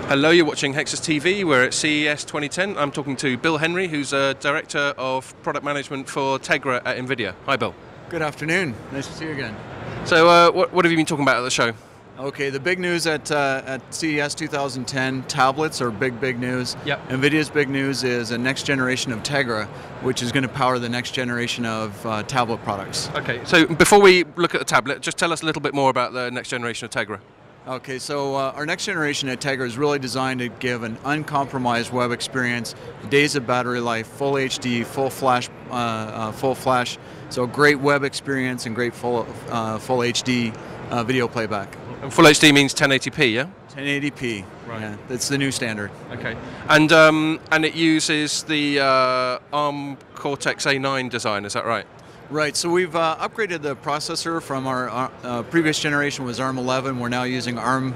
Hello, you're watching Hexus TV. We're at CES 2010. I'm talking to Bill Henry, who's a Director of Product Management for Tegra at NVIDIA. Hi, Bill. Good afternoon. Nice to see you again. So what have you been talking about at the show? Okay, the big news at CES 2010, tablets are big news. Yep. NVIDIA's big news is a next generation of Tegra, which is going to power the next generation of tablet products. Okay, so before we look at the tablet, just tell us a little bit more about the next generation of Tegra. Okay, so our next generation at Tegra is really designed to give an uncompromised web experience, days of battery life, full HD, full flash, so great web experience and great full HD video playback. And full HD means 1080p, yeah? 1080p, right. Yeah, that's the new standard. Okay, and it uses the ARM Cortex A9 design, is that right? Right, so we've upgraded the processor from our previous generation was ARM 11. We're now using ARM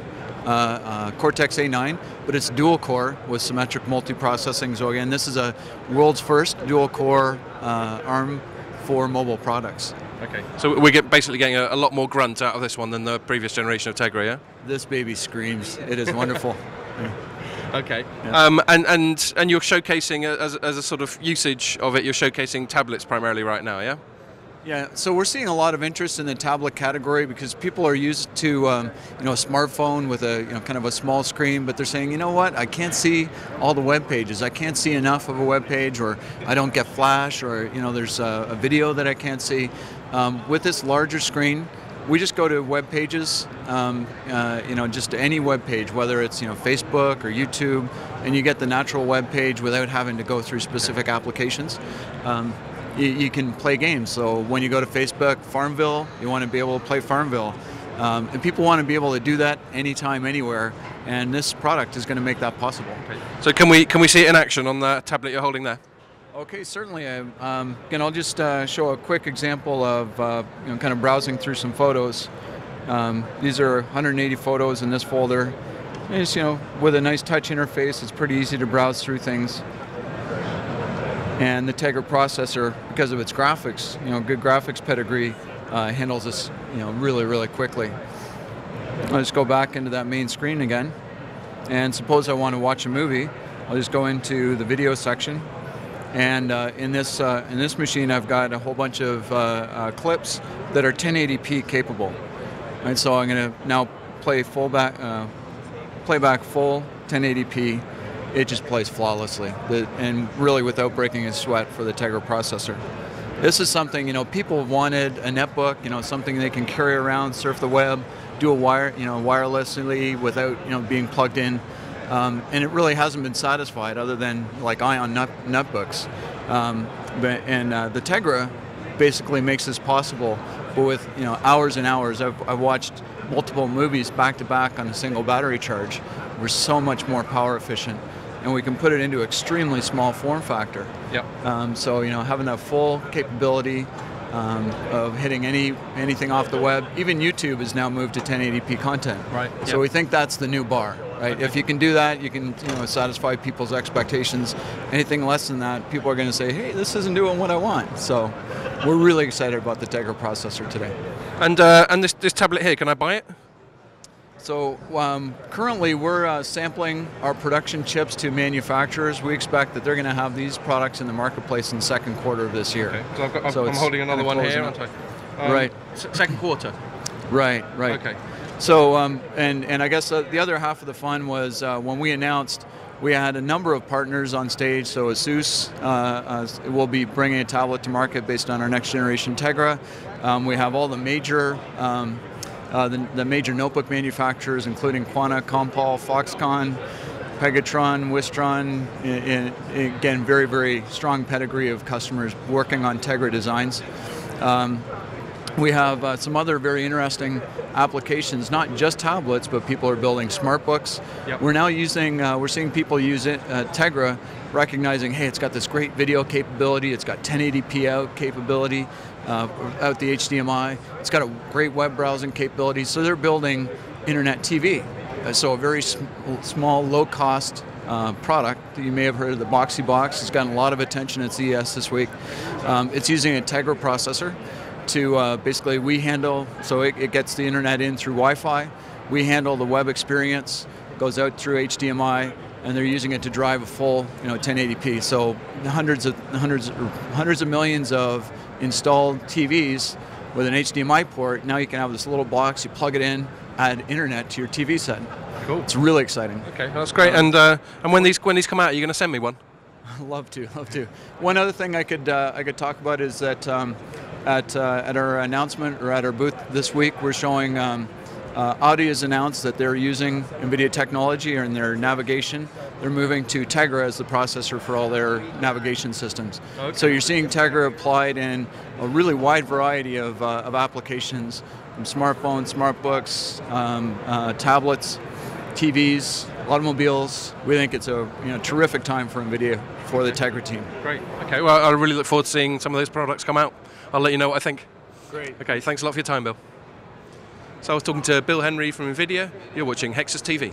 Cortex A9, but it's dual core with symmetric multiprocessing. So again, this is a world's first dual core ARM for mobile products. Okay, so we're basically getting a lot more grunt out of this one than the previous generation of Tegra, yeah? This baby screams. It is wonderful. Okay, yeah. And you're showcasing, as a sort of usage of it, you're showcasing tablets primarily right now, yeah? Yeah, so we're seeing a lot of interest in the tablet category because people are used to a smartphone with a kind of a small screen, but they're saying, you know what, I can't see all the web pages. I can't see enough of a web page, or I don't get flash, or there's a video that I can't see. With this larger screen, we just go to web pages, just any web page, whether it's Facebook or YouTube, and you get the natural web page without having to go through specific applications. You can play games. So when you go to Facebook, Farmville, you want to be able to play Farmville. And people want to be able to do that anytime, anywhere. And this product is going to make that possible. Okay. So can we see it in action on the tablet you're holding there? Okay, certainly. I'll just show a quick example of kind of browsing through some photos. These are 180 photos in this folder. And just, with a nice touch interface, it's pretty easy to browse through things. And the Tegra processor, because of its graphics, good graphics pedigree, handles this, really quickly. I'll just go back into that main screen again, and suppose I want to watch a movie. I'll just go into the video section, and in this machine, I've got a whole bunch of clips that are 1080p capable. And so I'm going to now play playback full 1080p. It just plays flawlessly, and really without breaking a sweat for the Tegra processor. This is something people have wanted, a netbook, something they can carry around, surf the web, do a wirelessly without being plugged in, and it really hasn't been satisfied other than like Ion netbooks. The Tegra basically makes this possible, but with hours and hours. I've watched multiple movies back to back on a single battery charge. We're so much more power efficient. And we can put it into extremely small form factor. Yep. So having that full capability of hitting anything off the web. Even YouTube has now moved to 1080p content. Right. So we think that's the new bar, right? Okay. If you can do that, you can satisfy people's expectations. Anything less than that, people are going to say, hey, this isn't doing what I want. So we're really excited about the Tegra processor today. And this tablet here, can I buy it? So currently we're sampling our production chips to manufacturers. We expect that they're going to have these products in the marketplace in the second quarter of this year. Okay. So I'm holding another one here, aren't I? Right. Second quarter. Right. Okay. So and I guess the other half of the fun was when we announced, we had a number of partners on stage. So ASUS will be bringing a tablet to market based on our next generation Tegra. We have all the major the major notebook manufacturers, including Quanta, Compal, Foxconn, Pegatron, Wistron. Again, very strong pedigree of customers working on Tegra designs. We have some other very interesting applications, not just tablets, but people are building smart books. Yep. We're now we're seeing people use it, Tegra, recognizing, hey, it's got this great video capability, it's got 1080p out capability, out the HDMI, it's got a great web browsing capability, so they're building internet TV. So a very small, low-cost product. You may have heard of the Boxy Box. It's gotten a lot of attention at CES this week. It's using a Tegra processor to basically we handle, so it gets the internet in through Wi-Fi. We handle the web experience, goes out through HDMI, and they're using it to drive a full 1080p. So hundreds of millions of installed TVs with an HDMI port. Now you can have this little box, you plug it in, add internet to your TV set. Cool. It's really exciting. Okay, that's great. And when these come out, are you going to send me one? Love to. One other thing I could talk about is that at our announcement, or at our booth this week, we're showing Audi has announced that they're using NVIDIA technology in their navigation. They're moving to Tegra as the processor for all their navigation systems. Okay. So you're seeing Tegra applied in a really wide variety of applications, from smartphones, smartbooks, tablets, TVs, automobiles. We think it's a terrific time for NVIDIA, for the Tegra team. Great. Okay. Well, I really look forward to seeing some of those products come out. I'll let you know what I think. Great. Okay. Thanks a lot for your time, Bill. So I was talking to Bill Henry from NVIDIA. You're watching Hexus TV.